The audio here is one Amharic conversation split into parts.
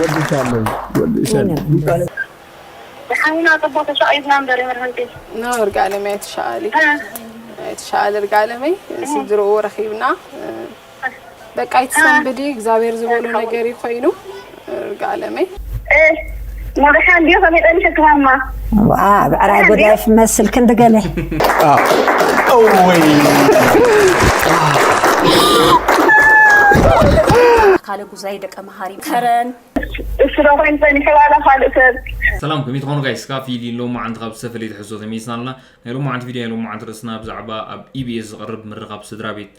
ودي حنا طبوت شايز نمبر مرهنتي نور قال ما يتشالي يتشال رجال مي سدرو رخيبنا በቃ ይተሰንብዲ እግዚአብሔር ዝቦሉ ነገር ይቆይኑ رجال مي مرحان دي فميدن شكراما بعرا غدايف مسل كنت قالي اوي قال غزاي دقه مهاري كرن الشروق انت نكلا خالص سلام كم يتخونوا جايز كافي دي لو ما عند غاب سفلي تحسوا تميسنا لنا لو ما عند فيديو لو ما عند رسنا بزعبا اب اي بي اس قرب من رغاب سدرابيت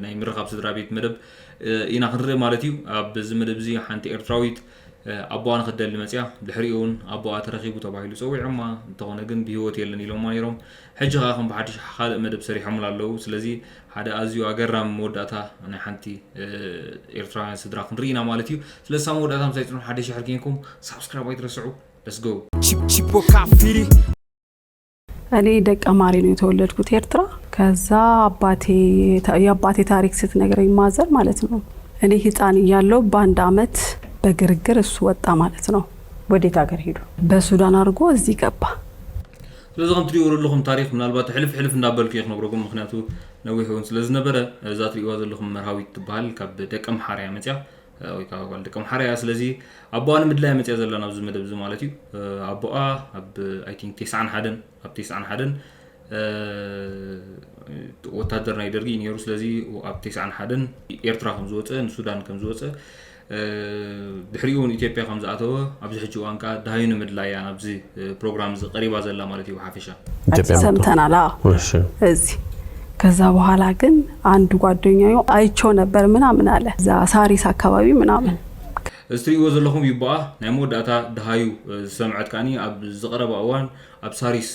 ناي من رغاب سدرابيت مدب اينا خنري مالتيو اب زمدب زي حنتي ارتراويت ابوان خدل مصيا دحريون ابو اترخيبو تبايلو صوي عما انتونه ግን بهوت يلن يلو ما يروم حجه خم بحدش خالق مدب سري حملالو سلازي حدا ازيو اغرام موداتا انا حنتي ارتراويان سدرا خنرينا مالتيو سلسا موداتا مسايتون حدش يحركينكم سبسكرايب يترسعوا let's go ቺፖ ካፊሪ እኔ ደቀ ማሪ ነው የተወለድኩት ኤርትራ ከዛ የአባቴ ታሪክ ስትነግረኝ ማዘር ማለት ነው እኔ ህፃን ያለው በአንድ አመት በግርግር እሱ ወጣ ማለት ነው ወዴት ሀገር ሄዱ በሱዳን አርጎ እዚህ ገባ ስለዚህ ከም ትሪኡ ለኩም ታሪክ ምናልባት ሕልፍ እንዳበልኩ ይኽነብረኩም ምክንያቱ ነው ይሁን ስለዚህ ነበረ ዛት ሪዋ ዘለኩም መርሃዊት ትባል ካብ ደቀም ሓርያ መጽያ ወይ ካባል ደቀም ሓርያ ስለዚህ አባዋን ምድላይ መጽያ ዘለና ብዙ መደብ ዝ ማለት እዩ አባዋ አብ አይ ቲንክ 91 አብ 91 ወታደር ናይ ደርጊ ነይሩ ስለዚህ አብ 91 ኤርትራ ከም ዝወፀ ሱዳን ከም ዝወፀ ድሕሪውን ኢትዮጵያ ከም ዝኣተወ ኣብዚ ሕጂ ዋንካ ዳሃይኑ ምድላያ ኣብዚ ፕሮግራም ዝቀሪባ ዘላ ማለት እዩ ሓፈሻ ሰምተናል እሺ እዚ ከዛ በኋላ ግን አንድ ጓደኛዬ አይቾ ነበር ምናምን አለ ዛ ሳሪስ አካባቢ ምናምን استريو زلهم يبقى نعمود أتا دهايو سمعت كاني أب زقرب أوان أب ساريس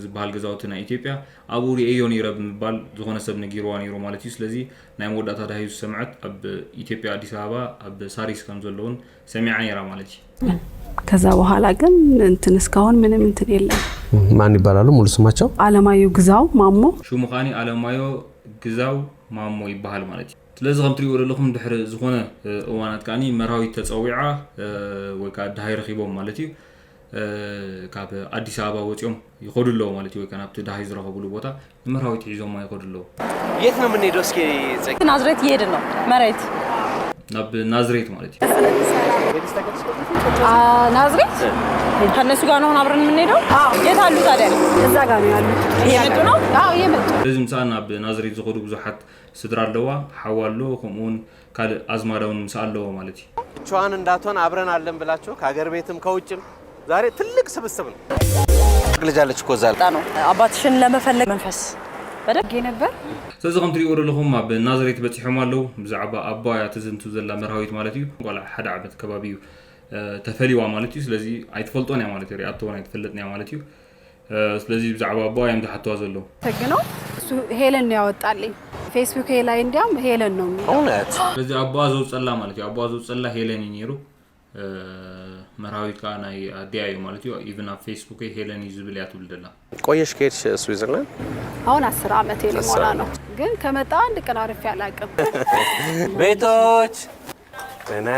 زبال جزاوتنا إثيوبيا أبو ريوني رب مبال زخنا سبنا جيرواني رومالتيس لذي نعمود أتا دهايو سمعت أب إثيوبيا أديس أبا أب ساريس كم زلون سمعني رامالتي كذا وحالا كن أنت نسكون من إلا ما نبالالو مولس ماتشو على ما يجزاو مامو شو مخاني على ما يجزاو مامو يبهال مالتي لازم تريو لكم دحر زخونه اوانات كاني مراوي تصويعه وكا دهاي رخيبهم مالتي كاب اديس ابا وصيوم يخدلو مالتي وكا نابت دهاي زرخبلو بوتا مراوي تيزو ما يخدلو የት ነው ምን ሄዶስ ናዝሬት ይሄድ ነው መሬት ናብ ናዝሬት مالتي ናዝሬት ከነሱ ጋር ነው አብረን ምን ሄደው የት አሉ ታዲያ እዛ ጋር ነው ያሉት የመጡ ነው የመጡ ለዚህም ሳና ናብ ናዝሬት ዝኸዱ ብዙሓት ስድራ ኣለዋ ሓዋሎ ከምኡን ካል አዝማዳውን ሳለው ማለት እዩ ቿን እንዳቷን አብረን አለን ብላችሁ ከሀገር ቤትም ከውጭም ዛሬ ትልቅ ስብስብ ነው ግልጃለች እኮ ዛል ነው አባትሽን ለመፈለግ መንፈስ በደግ ነበር ስለዚህ ከም ትሪኡ ለኹም ኣብ ናዝሬት በጽሖም ኣለው ብዛዕባ አባያ ተዝንቱ ዘላ መርሃዊት ማለት እዩ ቆላ ሓደ ዓመት ከባቢው ተፈሊዋ ማለት እዩ ስለዚህ አይትፈልጦን ያ ማለት እዩ ሪአቶን አይትፈልጥን ያ ማለት እዩ ስለዚህ ብዛዕባ አባያ ምትሓተዋ ዘሎ ተግነው እሱ ሄለን ያወጣልኝ ፌስቡክ ላይ እንዲያም ሄለን ነው እውነት ስለዚህ አባዋ ዘውጸላ ማለት እዩ አባዋ ዘውጸላ ሄለን ይነሩ መርሃዊት ካናይ አዲያዩ ማለት እዩ ኢቭን ኣብ ፌስቡክ ሄለን ይዝብል ያትብልደላ ቆየሽ ከሄድሽ ስዊዘርላንድ አሁን 10 አመት የሞላ ነው ግን ከመጣ አንድ ቀን አርፍ ያላቀም ቤቶች ጤና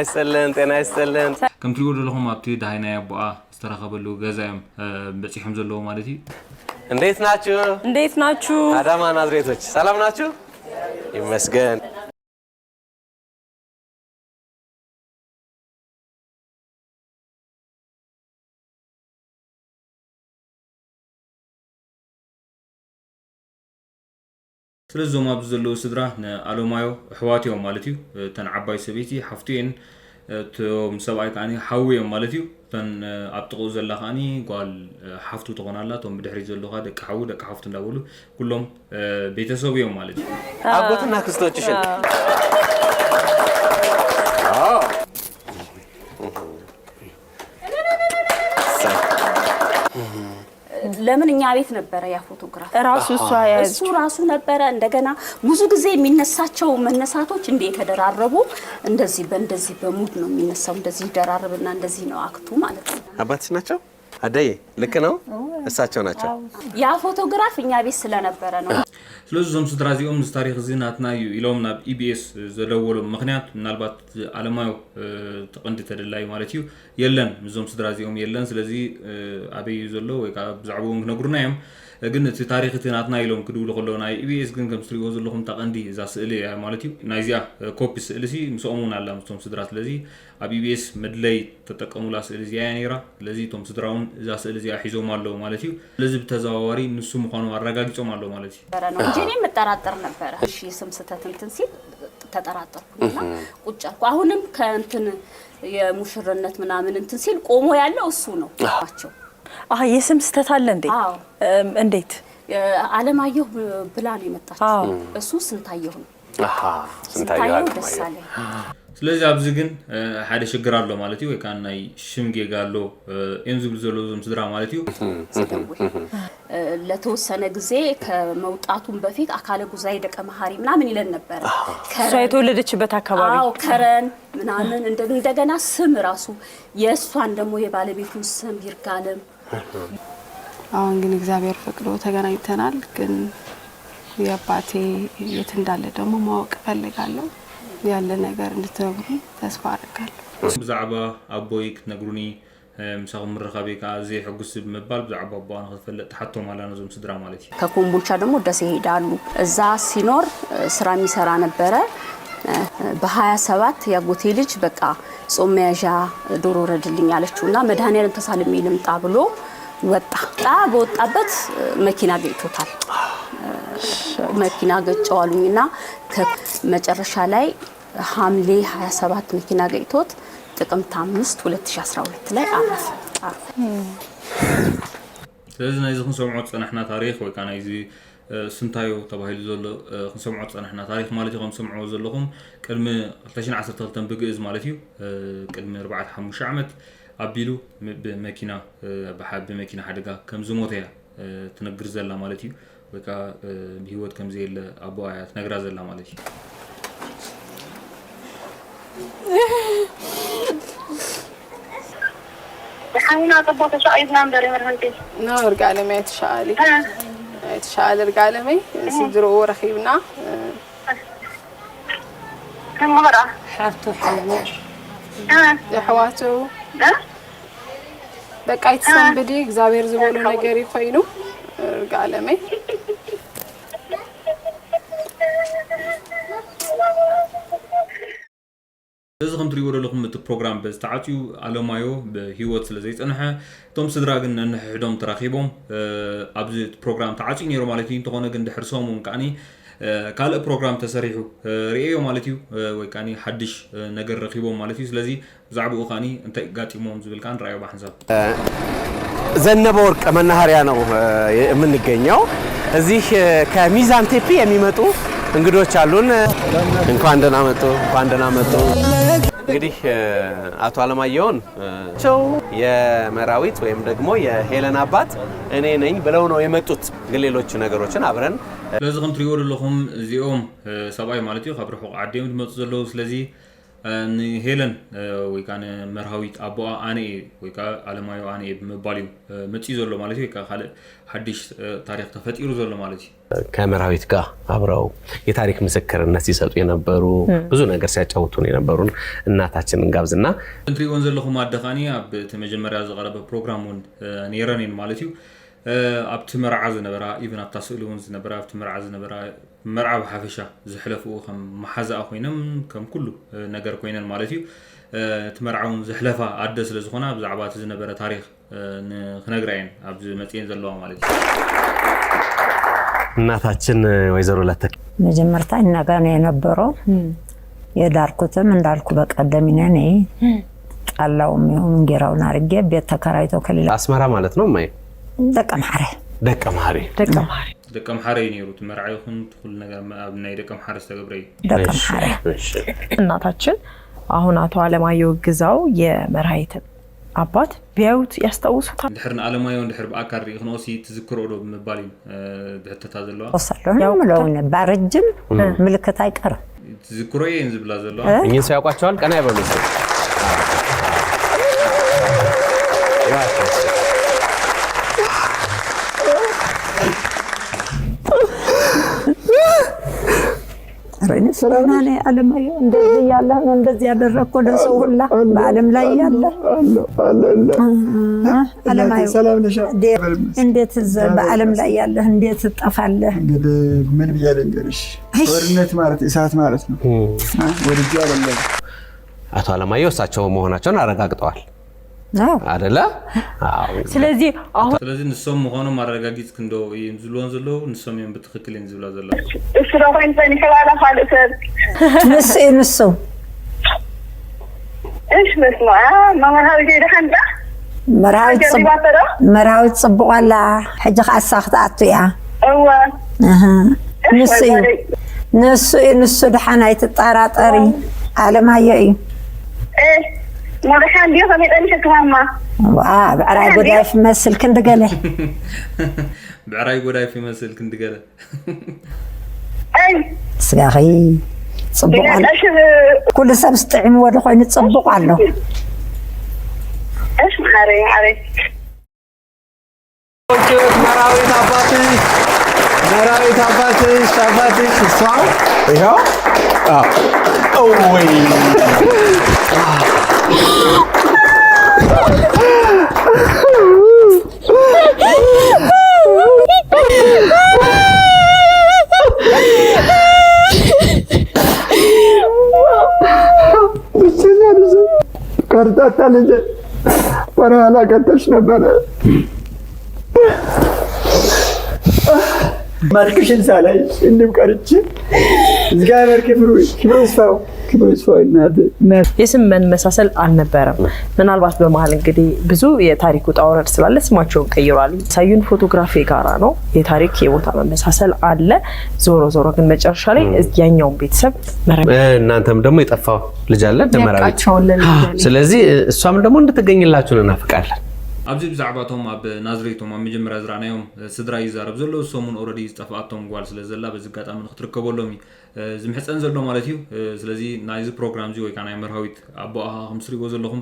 ይስጥልን ከም ትሪኡ ለኹም ኣብቲ ዳሃይና አባዋ ዝተረኸበሉ ገዛዮም በጽሖም ዘለዎ ማለት እዩ እንዴት ናችሁ አዳማ ናዝሬቶች ሰላም ናችሁ ይመስገን ስለዚህ ማብ ዘሎ ስድራ አሎማዮ ሕዋትዮም ማለት እዩ ተን ዓባይ ሰበይቲ ሓፍቲን ቶም ሰብኣይ ካኒ ሓዊዮም ማለት እዩ ተን ኣብጥቁ ዘላ ካኒ ጓል ሓፍቱ ተኾናላ ቶም ብድሕሪ ዘለኻ ደቂ ሓዊ ደቂ ሓፍቱ እንዳበሉ ኩሎም ቤተሰብ እዮም ማለት እዩ አጎትና ክስቶችሽን ለምን እኛ ቤት ነበር ያ ፎቶግራፍ እሱ ራሱ ነበር እንደገና ብዙ ጊዜ የሚነሳቸው መነሳቶች እንዴት ተደራረቡ እንደዚህ በሙድ ነው የሚነሳው እንደዚህ ደራረብና እንደዚህ ነው አክቱ ማለት ነው አባትሽ ናቸው አደይ ልክ ነው እሳቸው ናቸው ያ ፎቶግራፍ እኛ ቤት ስለነበረ ነው ስለዚህ ዞም ስድራዚኦም ታሪክ ዝናትና ኢሎም ናብ ኢቢኤስ ዘደወሉ ምክንያት ምናልባት ዓለማው ተቀንዲ ተደላይ ማለት እዩ የለን ዞም ስድራዚኦም የለን ስለዚህ አበይ ዘሎ ወይ ብዛዕባው ነግሩና እዮም ግን እቲ ታሪክ ትናትና ኢሎም ክድውሉ ከለውና ኢቢኤስ ግን ከም ስትሪኦ ዘለኹም ተቀንዲ እዛ ስእሊ ማለት እዩ ናይዚያ ኮፒ ስእሊ ምስኦሙን አላ ምስቶም ስድራ ስለዚህ ኣብ ኢቢኤስ መድለይ ተጠቀሙላ ስእሊ ዚያ ነይራ ስለዚህ ቶም ስድራውን እዛ ስእሊ ዚያ ሒዞም አለው ማለት እዩ ስለዚህ በተዘዋዋሪ ንሱ ምዃኑ አረጋግጦም አለው ማለት እዩ እንጂ እኔ መጠራጠር ነበር እሺ ስም ስተት እንትን ሲል ተጠራጠርኩና ቁጭ አልኩ አሁንም ከእንትን የሙሽርነት ምናምን እንትን ሲል ቆሞ ያለው እሱ ነው አቸው የስም ስተት አለ እንዴ እንዴት አለማየሁ ብላ ነው የመጣችው እሱ ስንታየሁ ነው ስንታየሁ ደሳለ ስለዚህ አብዝ ግን ሓደ ሽግር አለው ማለት እዩ ወይ ካናይ ሽምጌ ጋሎ እንዝብል ዘሎዝም ስድራ ማለት እዩ ለተወሰነ ጊዜ ከመውጣቱን በፊት አካለ ጉዛይ ደቀ መሐሪ ምናምን ይለን ነበር ከሷ የተወለደችበት አካባቢ ከረን ምናምን እንደገና ስም ራሱ የሷን ደግሞ የባለቤቱን ስም ይርጋለም አሁን ግን እግዚአብሔር ፈቅዶ ተገናኝተናል ግን የአባቴ የት እንዳለ ደግሞ ማወቅ ፈልጋለሁ ያለ ነገር እንድትነግሩ ተስፋ አደርጋለሁ ብዛዕባ አቦይ ክትነግሩኒ ምሳኹም ምረኻቤ ካዚ ሕጉስ በመባል ብዛዕባ አባና ከተፈለጥ ተሓቶ ማላና ዞም ስድራ ማለት እዩ ከኮምቦልቻ ደግሞ ደስ ይሄዳሉ እዛ ሲኖር ስራ የሚሰራ ነበረ በ27 ያጎቴ ልጅ በቃ ጾም መያዣ ዶሮ ረድልኝ አለችውና መድኃኒዓለም ተሳልሜ ልምጣ ብሎ ወጣ በወጣበት መኪና ገጭቶታል መኪና ገጨዋሉኝና ከመጨረሻ ላይ ሐምሌ 27 መኪና ገጭቶት ጥቅምት 5 2012 ላይ አረፈ ስለዚህ ናይዚ ክንሰምዖ ፀናሕና ታሪክ ወይ ካና እዚ ስንታዮ ተባሂሉ ዘሎ ክንሰምዖ ፀናሕና ታሪክ ማለት እዩ ከምሰምዖ ዘለኹም ቅድሚ 2012 ብግእዝ ማለት እዩ ቅድሚ 45 ዓመት አቢሉ በመኪና በመኪና ሓደጋ ከም ዝሞተ ትነግር ዘላ ማለት እዩ ወይ ካ በህይወት ከም ዘየለ አባያ ትነግራ ዘላ ማለት እዩ حنا طبوت شايد نمبر مرهنتي نور قالمي تشالي تشالي رقالمي سدرو رخيبنا كم مرة حافتو حلمو يا حواتو بقى يتسنبدي እግዚአብሔር ዝቦሎ ነገር ይፈይኑ رقالمي እዚ ከም ትሪእዎ ዘለኹም እቲ ፕሮግራም በዝተዓፅዩ ኣለማዮ ብሂወት ስለ ዘይፀንሐ እቶም ስድራ ግን ነንሕሕዶም ተራኺቦም ኣብዚ ፕሮግራም ተዓፅዩ ነይሩ ማለት እዩ እንተኾነ ግን ድሕሪ ሰሙን ከዓኒ ካልእ ፕሮግራም ተሰሪሑ ርኤዮ ማለት እዩ ወይ ከዓኒ ሓድሽ ነገር ረኺቦም ማለት እዩ ስለዚ ብዛዕባኡ ከዓኒ እንታይ ጋጢሞም ዝብል ከዓ ንረኣዮ ብሓንሳብ ዘነበ ወርቅ መናኸሪያ ነው የምንገኘው እዚህ ከሚዛን ቴፒ የሚመጡ እንግዶች አሉን እንኳን ደህና መጡ እንግዲህ አቶ አለማየሁን የመራዊት ወይም ደግሞ የሄለን አባት እኔ ነኝ ብለው ነው የመጡት ግን ሌሎች ነገሮችን አብረን ለዚ ከም ትሪእዎ ዘለኹም እዚኦም ሰብኣይ ማለት እዩ ካብ ርሑቕ ዓዲዮም ዝመፁ ዘለዉ ስለዚ ንሄለን ወይ ከዓ መርሃዊት አቦኣ ኣነ ወይ ከዓ አለማዮ ኣነ ብምባል እዩ መፅኡ ዘሎ ማለት እዩ ወይ ከዓ ካልእ ሓድሽ ታሪክ ተፈጢሩ ዘሎ ማለት እዩ ከመራዊት ጋር አብረው የታሪክ ምስክርነት ሲሰጡ የነበሩ ብዙ ነገር ሲያጫውቱን የነበሩን እናታችንን ጋብዝና እንትሪእዎን ዘለኹም አደኻኒ ኣብ ተመጀመርያ ዝቐረበ ፕሮግራሙን ነይረኔን ማለት እዩ ኣብቲ መርዓ ዝነበራ ኢቭን ኣብታ ስእሊ እውን ዝነበራ ኣብቲ መርዓ ዝነበራ መርዓ ብሓፈሻ ዝሕለፉ ከም መሓዛኣ ኮይኖም ከም ኩሉ ነገር ኮይነን ማለት እዩ እቲ መርዓውን ዝሕለፋ ኣደ ስለ ዝኾና ብዛዕባ እቲ ዝነበረ ታሪክ ንክነግረአን ኣብዚ መፅአን ዘለዋ ማለት እዩ እናታችን ወይዘሮ ለተ መጀመርታ እናጋነ የነበረው የዳርኩትም እንዳልኩ በቀደም ነኝ ጣላውም ይሁን እንጌራውን አርጌ ቤት ተከራይቶ ከሌላ አስመራ ማለት ነው ማይ ደቀምሐሬ ነይሩት መርዓይኹን ሁሉ ነገር ኣብ ናይ ደቀምሐሬ ዝተገብረ ደቀምሐሬ እናታችን አሁን አቶ አለማየሁ ግዛው የመርሃይት አባት ቢያዩት ያስታውሱታል ድሕርን አለማየሁ ድሕር በአካር ይኽኖሲ ትዝክሮ ዶ ምባል ድሕተታ ዘለዋ ወሰለሁ ምለውን ባረጅም ምልክት አይቀርም ትዝክሮ ይን ዝብላ ዘለዋ እኚህ ሰው ያውቋቸዋል ቀና ይበሉት رين سلاماني علم أيو ندزي الله ندزي على الركود رسول الله بعلم لا يلا علم أيو سلام نشاء انديت بعلم لا يلا انديت تطفال قد من بيالين قرش ورنت مالت إسات مالتنا ورجال الله አቶ አለማየሁ እሳቸው መሆናቸውን አረጋግጠዋል አይደለ? ስለዚህ አሁን ንሶም መሆኑ ማረጋግጥ እንደው ይንዝሉን ዘሎ ንሶም ይም በትክክል ይንዝሉ ዘሎ እሱ ነው እንትን ይከላላ ማለት ንሱ ايش بسمع ما هذا جاي دحنت مراوي تصبق ولا حاجه خاصه يا ايوه نسو دحنا يتطراطري على ما يي ايه ما دحان دي فمي دني شكراما بعراي غداي في مسل كندقله بعراي غداي في مسل كندقله اي سغاخي صبق على كل سب استعم ودا خوين تصبق على ايش مخاري عليك مراوي تاباتي صار ايوه اوي كارتا لجي ورا لا كنتش نبره ማርክሽን ሳላይ እንድም ቀርጭ እግዚአብሔር ክብሩ ይስፋው የስም መመሳሰል አልነበረም። ምናልባት በመሃል እንግዲህ ብዙ የታሪክ ውጣ ውረድ ስላለ ስማቸውን ቀይሯል። ሳዩን ፎቶግራፊ ጋራ ነው የታሪክ የቦታ መመሳሰል አለ። ዞሮ ግን መጨረሻ ላይ ያኛው ቤተሰብ እናንተም ደግሞ የጠፋው ልጅ አለ ደመራዊት። ስለዚህ እሷም ደግሞ እንድትገኝላችሁ እናፍቃለን። ኣብዚ ብዛዕባቶም ኣብ ናዝሬቶም ኣብ መጀመርያ ዝራእናዮም ስድራ ይዛረብ ዘሎ እሶምን ኦልሬዲ ዝጠፋኣቶም ጓል ስለዘላ በዚ ኣጋጣሚ ንክትርከበሎም ዝምሕፀን ዘሎ ማለት እዩ። ስለዚ ናይዚ ፕሮግራም እዚ ወይ ከዓ ናይ መርሃዊት ኣቦኣ ከም ትሪእዎ ዘለኹም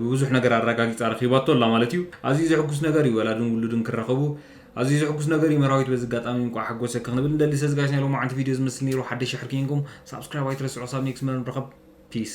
ብብዙሕ ነገር ኣረጋጊፃ ረኺባቶ ኣላ ማለት እዩ። ኣዝዩ ዘሕጉስ ነገር እዩ ወላድን ውሉድን ክራኸቡ ኣዝዩ ዘሕጉስ ነገር እዩ። መርሃዊት በዚ ኣጋጣሚ እንኳ ሓጎሰ ክንብል እንደሊ ሰዝጋሽ ናይ ሎማዓንቲ ቪድዮ ዝመስል ነይሩ። ሓደሽ ሕርኪንኩም ሳብስክራይብ ኣይትረስዑ። ሳብ ኔክስት መርሃ ንረኸብ።